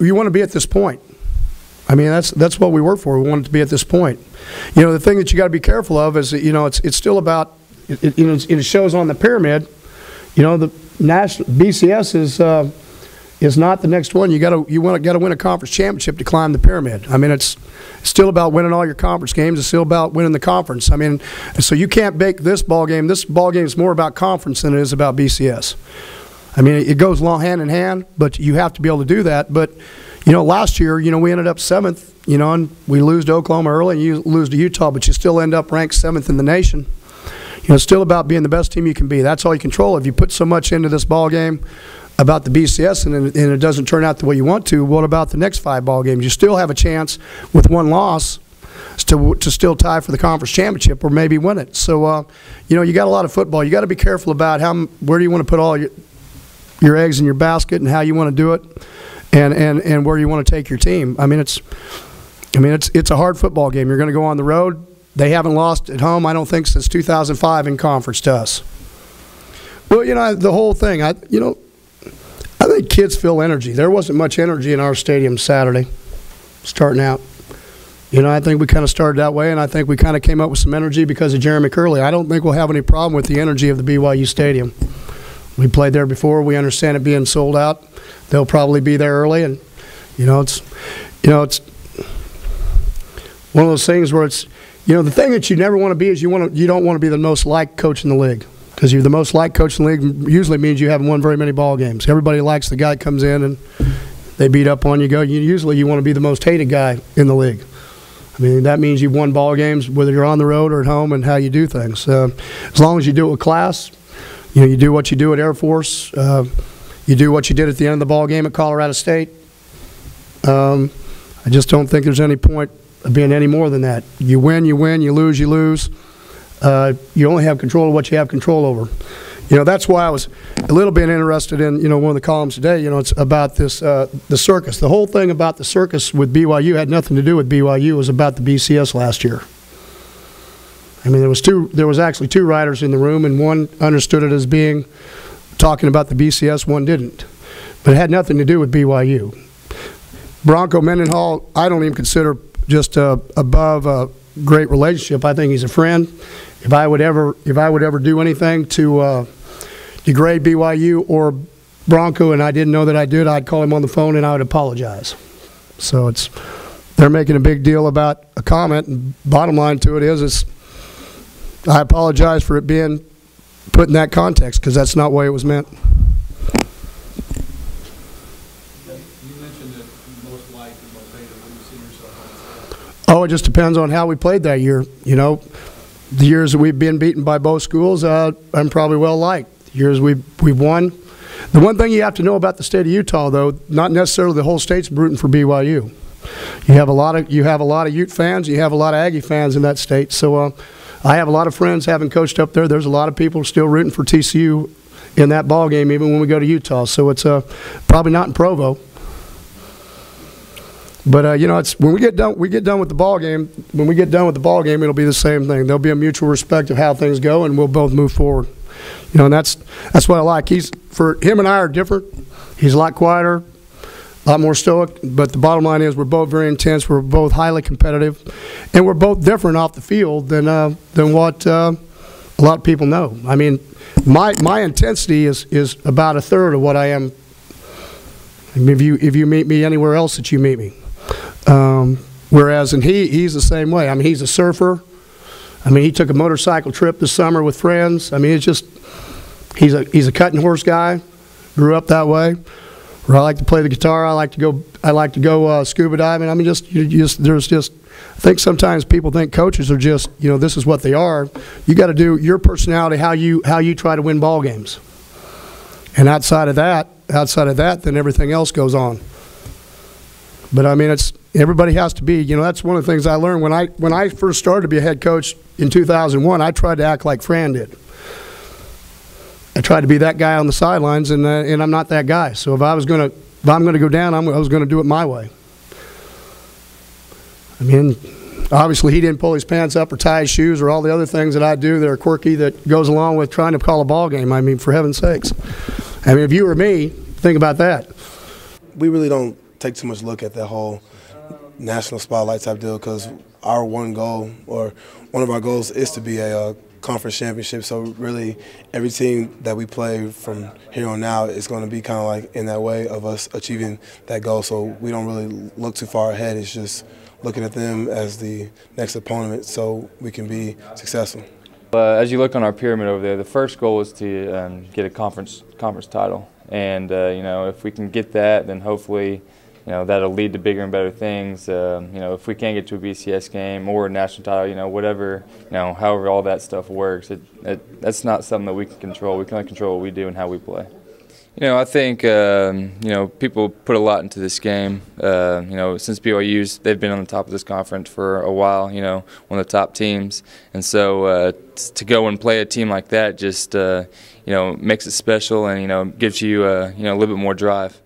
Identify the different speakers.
Speaker 1: you want to be at this point. I mean, that's what we work for. We want it to be at this point. You know, the thing that you got to be careful of is that, you know, it's still about, it shows on the pyramid, you know, the national BCS is not the next one. You got to win a conference championship to climb the pyramid. I mean, it's still about winning all your conference games. It's still about winning the conference. I mean, so you can't bake this ball game. This ball game is more about conference than it is about BCS. I mean, it goes long hand in hand, but you have to be able to do that. But you know, last year, you know, we ended up 7th, you know, and we lose to Oklahoma early and you lose to Utah, but you still end up ranked 7th in the nation. You know, it's still about being the best team you can be. That's all you control. If you put so much into this ball game about the BCS and it doesn't turn out the way you want to, what about the next 5 ball games? You still have a chance with 1 loss to still tie for the conference championship or maybe win it. So, you know, you got a lot of football. You got to be careful about where do you want to put all your eggs in your basket and how you want to do it. And where you want to take your team. I mean, it's a hard football game. You're going to go on the road. They haven't lost at home, I don't think, since 2005 in conference to us. Well, you know, the whole thing, I think kids feel energy. There wasn't much energy in our stadium Saturday starting out. You know, I think we kind of started that way, and I think we kind of came up with some energy because of Jeremy Curley. I don't think we'll have any problem with the energy of the BYU stadium. We played there before. We understand it being sold out. They'll probably be there early, and it's one of those things where it's, you know, the thing that you never want to be is you don't want to be the most liked coach in the league, because you're the most liked coach in the league usually means you haven't won very many ball games. Everybody likes the guy that comes in and they beat up on you. Usually you want to be the most hated guy in the league. I mean, that means you've won ball games whether you're on the road or at home and how you do things. As long as you do it with class, you know, you do what you do at Air Force. You do what you did at the end of the ball game at Colorado State. I just don't think there's any point of being any more than that. You win, you win. You lose, you lose. You only have control of what you have control over. You know, that's why I was a little bit interested in, you know, one of the columns today. You know, it's about this the circus. The whole thing about the circus with BYU had nothing to do with BYU. It was about the BCS last year. I mean, there was actually 2 writers in the room, and one understood it as being talking about the BCS, one didn't. But it had nothing to do with BYU. Bronco Mendenhall, I don't even consider just above a great relationship. I think he's a friend. If I would ever do anything to degrade BYU or Bronco and I didn't know that I did, I'd call him on the phone and I would apologize. So they're making a big deal about a comment, and bottom line to it is I apologize for it being put in that context, because that's not the way it was meant.
Speaker 2: You mentioned that most liked and most hated. What do you see yourself on?
Speaker 1: Oh, it just depends on how we played that year. You know, the years that we've been beaten by both schools, I'm probably well liked. The years we've won. The one thing you have to know about the state of Utah, though, not necessarily the whole state's rooting for BYU. You have a lot of Ute fans. You have a lot of Aggie fans in that state. So I have a lot of friends having coached up there. There's a lot of people still rooting for TCU in that ball game, even when we go to Utah. So it's probably not in Provo. But you know, it's when we get done with the ball game. When we get done with the ball game, it'll be the same thing. There'll be a mutual respect of how things go, and we'll both move forward. You know, and that's what I like. Him and I are different. He's a lot quieter, a lot more stoic. But the bottom line is we're both very intense. We're both highly competitive, and we're both different off the field than what a lot of people know. I mean, my intensity is about a third of what I am. I mean, if you meet me anywhere else that you meet me. Whereas he's the same way. I mean, he's a surfer. I mean, he took a motorcycle trip this summer with friends. I mean, it's just he's a cutting horse guy. Grew up that way. Where I like to play the guitar. I like to go scuba diving. I mean, I think sometimes people think coaches are just, you know, this is what they are. You got to do your personality, how you try to win ball games. And outside of that, then everything else goes on. But I mean, everybody has to be. You know, that's one of the things I learned when I first started to be a head coach in 2001. I tried to act like Fran did. I tried to be that guy on the sidelines, and I'm not that guy. So if I'm going to go down, I was going to do it my way. I mean, obviously he didn't pull his pants up or tie his shoes or all the other things that I do that are quirky that goes along with trying to call a ball game. I mean, for heaven's sakes. I mean, if you were me, think about that.
Speaker 3: We really don't take too much look at that whole national spotlight type deal, because our one goal, or one of our goals, is to be a conference championship. So really, every team that we play from here on out is going to be kind of like in that way of us achieving that goal. So we don't really look too far ahead. It's just looking at them as the next opponent so we can be successful.
Speaker 4: As you look on our pyramid over there, the first goal is to get a conference title, and if we can get that, then hopefully that'll lead to bigger and better things. If we can't get to a BCS game or a national title, whatever, however all that stuff works, that's not something that we can control. We can only control what we do and how we play. I think people put a lot into this game. Since BYU's, they've been on the top of this conference for a while. One of the top teams, and so to go and play a team like that just makes it special, and gives you a little bit more drive.